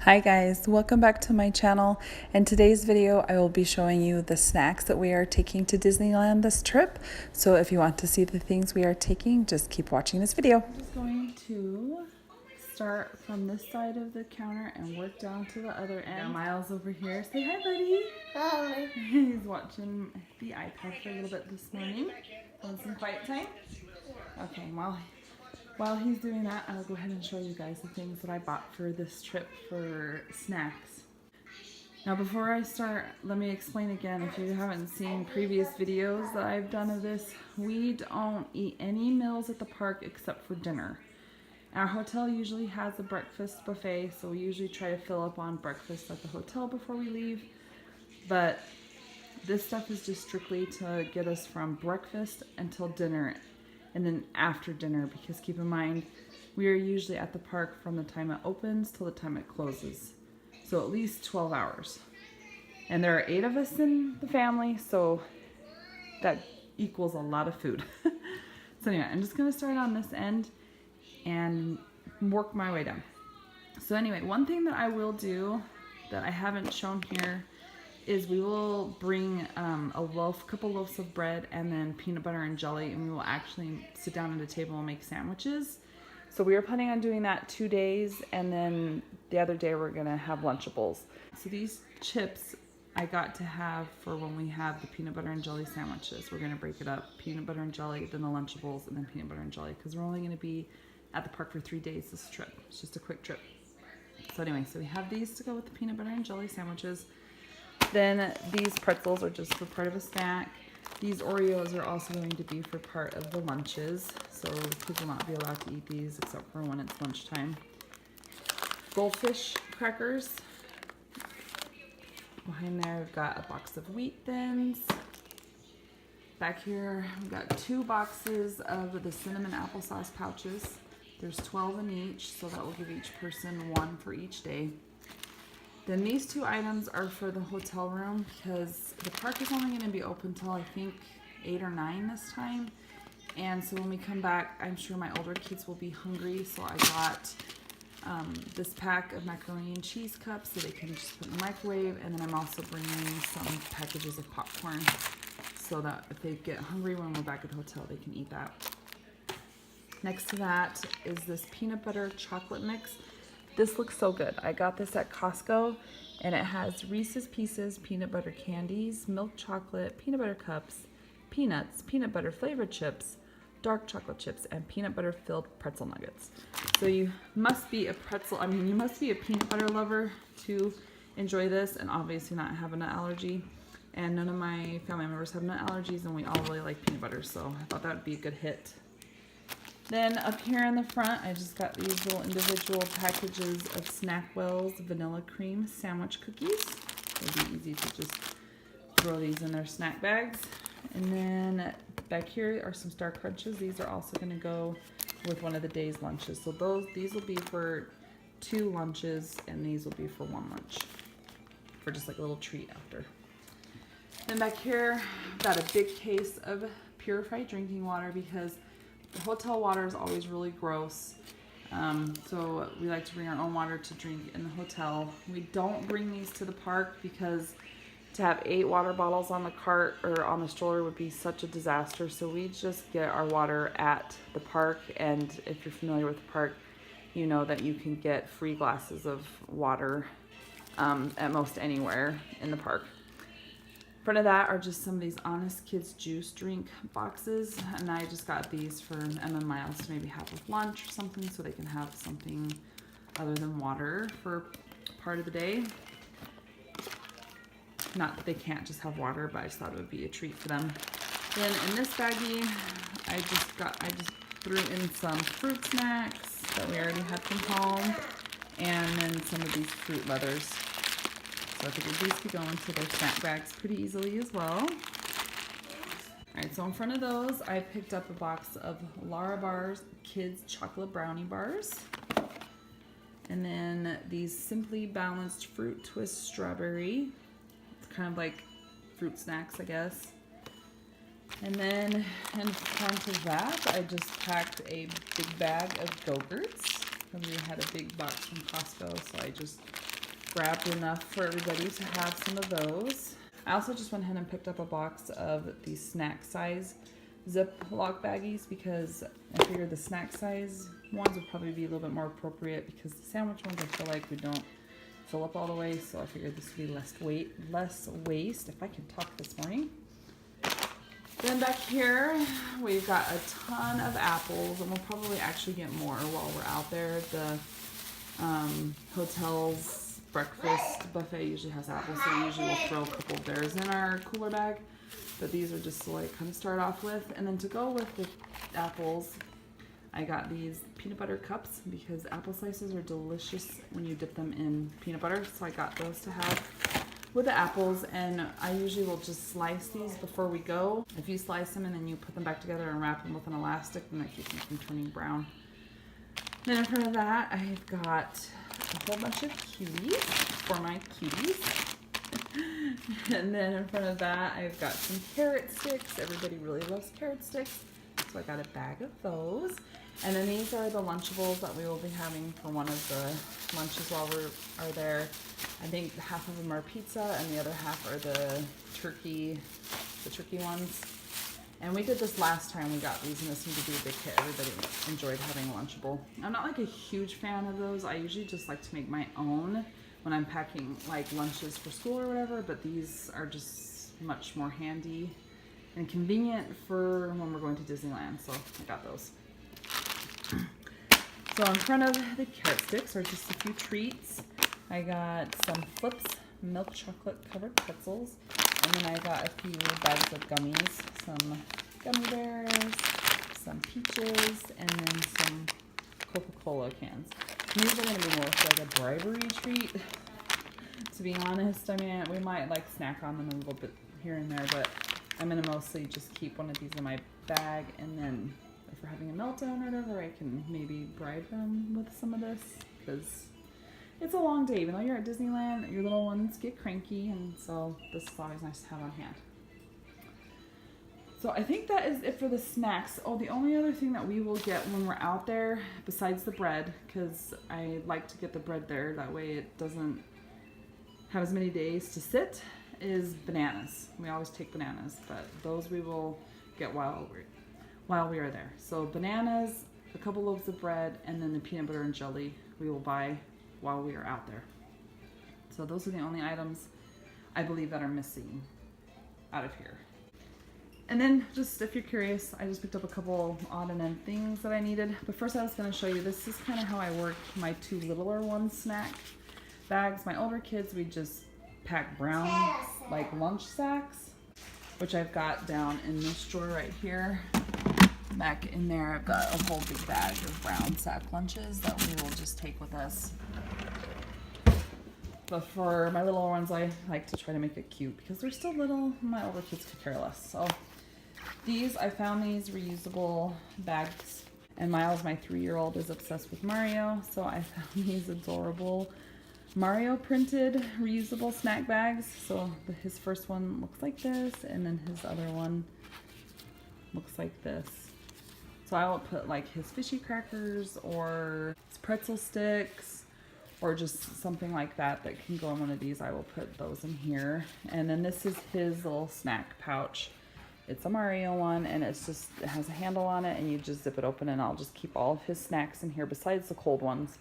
Hi guys, welcome back to my channel. In today's video, I will be showing you the snacks that we are taking to Disneyland this trip. So if you want to see the things we are taking, just keep watching this video. I'm just going to start from this side of the counter and work down to the other end. Miles over here. Say hi, buddy. Hi. He's watching the iPad for a little bit this morning. Want some quiet time? Okay, while he's doing that, I'll go ahead and show you guys the things that I bought for this trip for snacks. Now before I start, let me explain again, if you haven't seen previous videos that I've done of this, we don't eat any meals at the park except for dinner. Our hotel usually has a breakfast buffet, so we usually try to fill up on breakfast at the hotel before we leave. But this stuff is just strictly to get us from breakfast until dinner. And then after dinner, because keep in mind, we are usually at the park from the time it opens till the time it closes. So at least 12 hours. And there are 8 of us in the family, so that equals a lot of food. So anyway, I'm just gonna start on this end and work my way down. So anyway, one thing that I will do that I haven't shown here is we will bring a couple loaves of bread and then peanut butter and jelly, and we will actually sit down at a table and make sandwiches. So we are planning on doing that 2 days, and then the other day we're gonna have Lunchables. So these chips I got to have for when we have the peanut butter and jelly sandwiches. We're gonna break it up, peanut butter and jelly, then the Lunchables, and then peanut butter and jelly, because we're only gonna be at the park for 3 days this trip. It's just a quick trip. So anyway, so we have these to go with the peanut butter and jelly sandwiches. Then these pretzels are just for part of a snack. These Oreos are also going to be for part of the lunches. So kids will not be allowed to eat these except for when it's lunchtime. Goldfish crackers. Behind there we've got a box of Wheat Thins. Back here we've got 2 boxes of the cinnamon applesauce pouches. There's 12 in each, so that will give each person 1 for each day. Then these 2 items are for the hotel room, because the park is only going to be open till I think 8 or 9 this time. And so when we come back, I'm sure my older kids will be hungry. So I got this pack of macaroni and cheese cups that they can just put in the microwave. And then I'm also bringing some packages of popcorn so that if they get hungry when we're back at the hotel, they can eat that. Next to that is this peanut butter chocolate mix. This looks so good. I got this at Costco, and it has Reese's Pieces peanut butter candies, milk chocolate, peanut butter cups, peanuts, peanut butter flavored chips, dark chocolate chips, and peanut butter filled pretzel nuggets. So you must be a you must be a peanut butter lover to enjoy this, and obviously not have an allergy. And none of my family members have nut allergies, and we all really like peanut butter, so I thought that would be a good hit. Then up here in the front, I just got these little individual packages of Snackwell's vanilla cream sandwich cookies. It'd be easy to just throw these in their snack bags. And then back here are some Star Crunches. These are also going to go with one of the day's lunches. So these will be for 2 lunches, and these will be for 1 lunch, for just like a little treat after. Then back here, I've got a big case of purified drinking water, because the hotel water is always really gross, so we like to bring our own water to drink in the hotel. We don't bring these to the park because to have 8 water bottles on the cart or on the stroller would be such a disaster, so we just get our water at the park. And if you're familiar with the park, you know that you can get free glasses of water at most anywhere in the park. In front of that are just some of these Honest Kids juice drink boxes, and I just got these for Emma and Miles to maybe have with lunch or something, so they can have something other than water for part of the day. Not that they can't just have water, but I just thought it would be a treat for them. Then in this baggie, I just threw in some fruit snacks that we already had from home, and then some of these fruit leathers. So I figured these could go into their snack bags pretty easily as well. Alright, so in front of those, I picked up a box of Larabar's Kids Chocolate Brownie Bars. And then these Simply Balanced Fruit Twist Strawberry. It's kind of like fruit snacks, I guess. And then in front of that, I just packed a big bag of Go-Gurts. We had a big box from Costco, so I just grabbed enough for everybody to have some of those. I also just went ahead and picked up a box of these snack size Ziploc baggies because I figured the snack size ones would probably be a little bit more appropriate because the sandwich ones I feel like we don't fill up all the way, so I figured this would be less waste if I can talk this morning. Then back here we've got a ton of apples, and we'll probably actually get more while we're out there. The hotel's breakfast buffet usually has apples, so we usually will throw a couple of theirs in our cooler bag. But these are just to like kind of start off with. And then to go with the apples, I got these peanut butter cups because apple slices are delicious when you dip them in peanut butter. So I got those to have with the apples, and I usually will just slice these before we go. If you slice them and then you put them back together and wrap them with an elastic, then that keeps them from turning brown. Then in front of that, I've got a whole bunch of cuties for my cuties. And then in front of that, I've got some carrot sticks. Everybody really loves carrot sticks, so I got a bag of those. And then these are the Lunchables that we will be having for one of the lunches while we are there. I think half of them are pizza and the other half are the turkey ones. And we did this last time we got these, and this seemed to be a big hit. Everybody enjoyed having a Lunchable. I'm not like a huge fan of those. I usually just like to make my own when I'm packing like lunches for school or whatever, but these are just much more handy and convenient for when we're going to Disneyland, so I got those. So in front of the carrot sticks are just a few treats. I got some Flips milk chocolate covered pretzels, and then I got a few bags of gummies, some gummy bears, some peaches, and then some Coca-Cola cans. These are going to be more like a bribery treat, to be honest. I mean, we might like snack on them a little bit here and there, but I'm going to mostly just keep one of these in my bag, and then if we're having a meltdown or whatever, I can maybe bribe them with some of this, because it's a long day. Even though you're at Disneyland, your little ones get cranky, and so this is always nice to have on hand. So I think that is it for the snacks. Oh, the only other thing that we will get when we're out there, besides the bread, because I like to get the bread there, that way it doesn't have as many days to sit, is bananas. We always take bananas, but those we will get while we are there. So bananas, a couple loaves of bread, and then the peanut butter and jelly we will buy while we are out there. So those are the only items I believe that are missing out of here. And then, just if you're curious, I just picked up a couple odd and end things that I needed. But first I was going to show you, this is kind of how I work my two littler ones snack bags. My older kids, we just pack brown, like lunch sacks, which I've got down in this drawer right here. Back in there, I've got a whole big bag of brown sack lunches that we will just take with us. But for my little ones, I like to try to make it cute because they're still little. My older kids could care less. So I found these reusable bags, and Miles, my 3-year-old, is obsessed with Mario, so I found these adorable Mario printed reusable snack bags. So his first one looks like this, and then his other one looks like this. So I will put like his fishy crackers or his pretzel sticks or just something like that that can go in one of these. I will put those in here. And then this is his little snack pouch. It's a Mario one, and it has a handle on it, and you just zip it open, and I'll just keep all of his snacks in here besides the cold ones.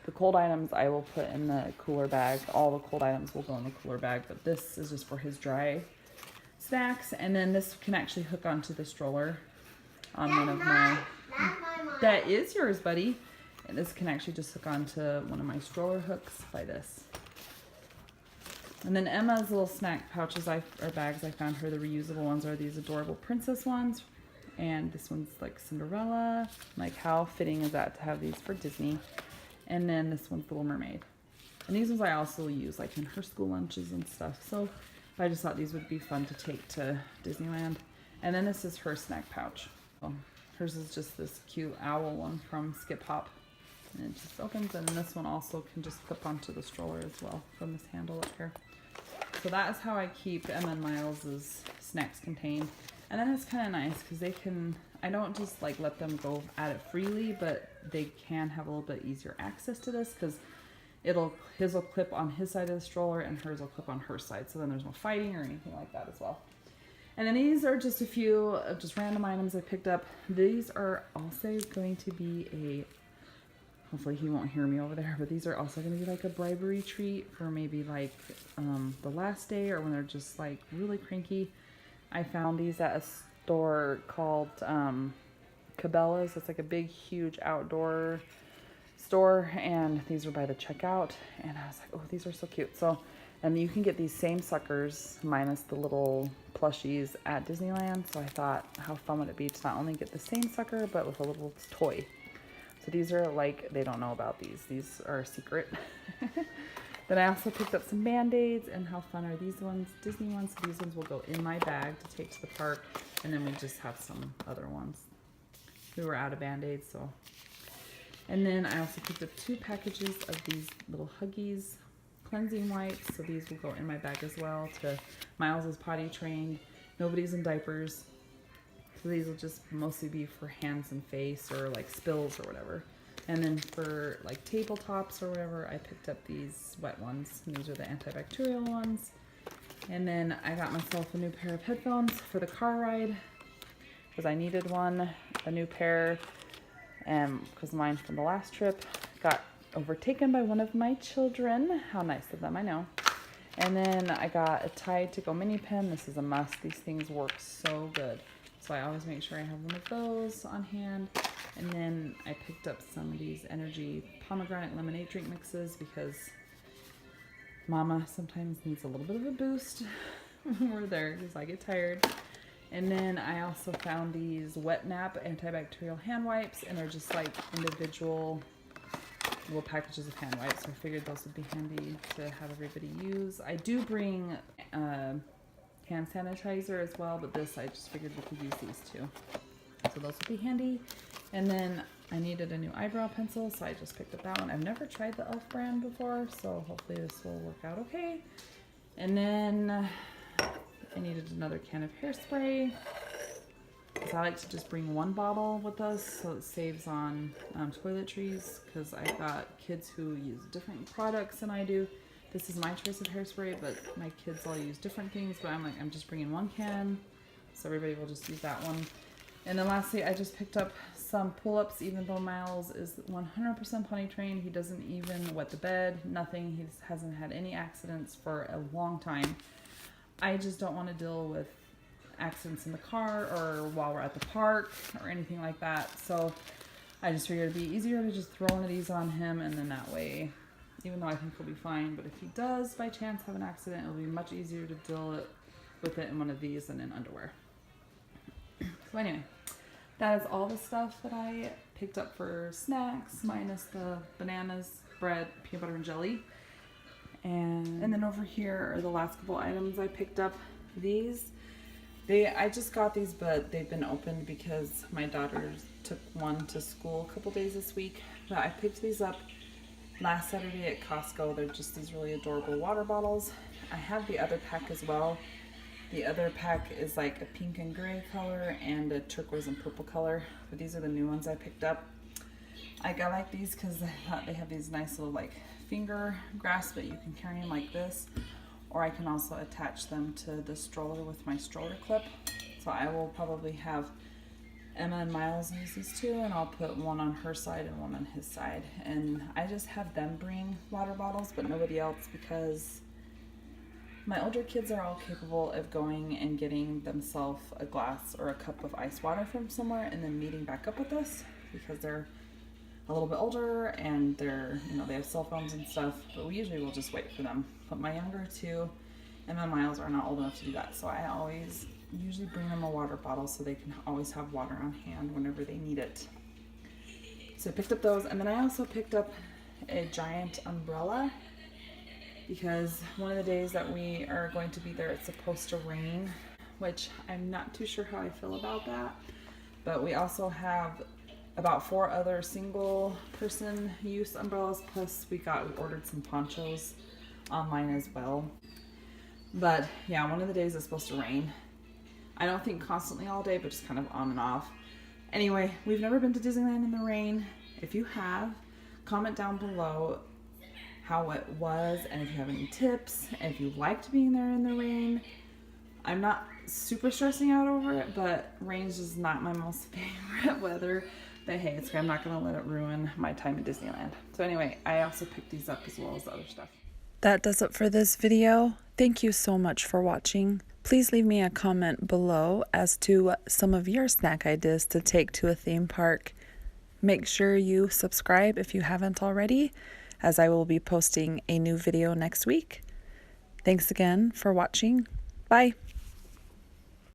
The cold items I will put in the cooler bag. All the cold items will go in the cooler bag, but this is just for his dry snacks. And then this can actually hook onto the stroller on one of my... That is yours, buddy. And this can actually just hook onto one of my stroller hooks by this. And then Emma's little snack pouches or bags, I found her the reusable ones are these adorable princess ones. And this one's like Cinderella. Like, how fitting is that to have these for Disney? And then this one's Little Mermaid. And these ones I also use like in her school lunches and stuff. So I just thought these would be fun to take to Disneyland. And then this is her snack pouch. So hers is just this cute owl one from Skip Hop. And it just opens, and then this one also can just clip onto the stroller as well from this handle up here. So that is how I keep Emma and Miles's snacks contained. And then it's kind of nice because they can, I don't just like let them go at it freely, but they can have a little bit easier access to this because his will clip on his side of the stroller and hers will clip on her side. So then there's no fighting or anything like that as well. And then these are just a few of just random items I picked up. These are also going to be hopefully he won't hear me over there, but these are also going to be like a bribery treat for maybe like the last day or when they're just like really cranky. I found these at a store called Cabela's. It's like a big, huge outdoor store, and these were by the checkout. And I was like, oh, these are so cute. So, and you can get these same suckers minus the little plushies at Disneyland. So I thought, how fun would it be to not only get the same sucker, but with a little toy. So these are like, they don't know about these. These are a secret. Then I also picked up some Band-Aids, and how fun are these ones? Disney ones. So these ones will go in my bag to take to the park, and then we just have some other ones. We were out of Band-Aids, so. And then I also picked up 2 packages of these little Huggies cleansing wipes. So these will go in my bag as well. Miles is potty trained. Nobody's in diapers. So these will just mostly be for hands and face or like spills or whatever. And then for like tabletops or whatever, I picked up these wet ones. And these are the antibacterial ones. And then I got myself a new pair of headphones for the car ride because I needed a new pair. Because mine from the last trip got overtaken by one of my children. How nice of them, I know. And then I got a Tide to Go mini pen. This is a must. These things work so good. So I always make sure I have one of those on hand. And then I picked up some of these energy pomegranate lemonade drink mixes because Mama sometimes needs a little bit of a boost when we're there because I get tired. And then I also found these Wet Nap antibacterial hand wipes, and they're just like individual little packages of hand wipes. So I figured those would be handy to have everybody use. I do bring hand sanitizer as well, but I just figured we could use these too. So those would be handy. And then I needed a new eyebrow pencil, so I just picked up that one. I've never tried the e.l.f. brand before, so hopefully this will work out okay. And then I needed another can of hairspray because I like to just bring one bottle with us so it saves on toiletries because I've got kids who use different products than I do. This is my choice of hairspray, but my kids all use different things, but I'm just bringing one can so everybody will just use that one. And then lastly, I just picked up some pull-ups, even though Miles is 100% potty trained. He doesn't even wet the bed, nothing. He hasn't had any accidents for a long time. I just don't want to deal with accidents in the car or while we're at the park or anything like that. So I just figured it'd be easier to just throw one of these on him, and then that way, even though I think he'll be fine, but if he does by chance have an accident, it'll be much easier to deal with it in one of these than in underwear. So anyway, that is all the stuff that I picked up for snacks, minus the bananas, bread, peanut butter, and jelly. And then over here are the last couple items I picked up. I just got these, but they've been opened because my daughter took one to school a couple days this week. But I picked these up last Saturday at Costco. They're just these really adorable water bottles. I have the other pack as well. The other pack is like a pink and gray color and a turquoise and purple color. But these are the new ones I picked up. I like these because I thought they have these nice little like finger grasps that you can carry them like this, or I can also attach them to the stroller with my stroller clip. So I will probably have Emma and Miles use these two, and I'll put one on her side and one on his side. And I just have them bring water bottles, but nobody else, because my older kids are all capable of going and getting themselves a glass or a cup of ice water from somewhere and then meeting back up with us because they're a little bit older and they have cell phones and stuff, but we usually will just wait for them. But my younger two and my Miles are not old enough to do that, so I usually bring them a water bottle so they can always have water on hand whenever they need it. So I picked up those, and then I also picked up a giant umbrella because one of the days that we are going to be there, it's supposed to rain, which I'm not too sure how I feel about that. But we also have about 4 other single person use umbrellas, plus we ordered some ponchos online as well. But yeah, one of the days is supposed to rain. I don't think constantly all day, but just kind of on and off. Anyway, we've never been to Disneyland in the rain. If you have, comment down below how it was, and if you have any tips, and if you liked being there in the rain. I'm not super stressing out over it, but rain is just not my most favorite weather. But hey, I'm not going to let it ruin my time at Disneyland. So anyway, I also picked these up as well as the other stuff. That does it for this video. Thank you so much for watching. Please leave me a comment below as to some of your snack ideas to take to a theme park. Make sure you subscribe if you haven't already, as I will be posting a new video next week. Thanks again for watching. Bye.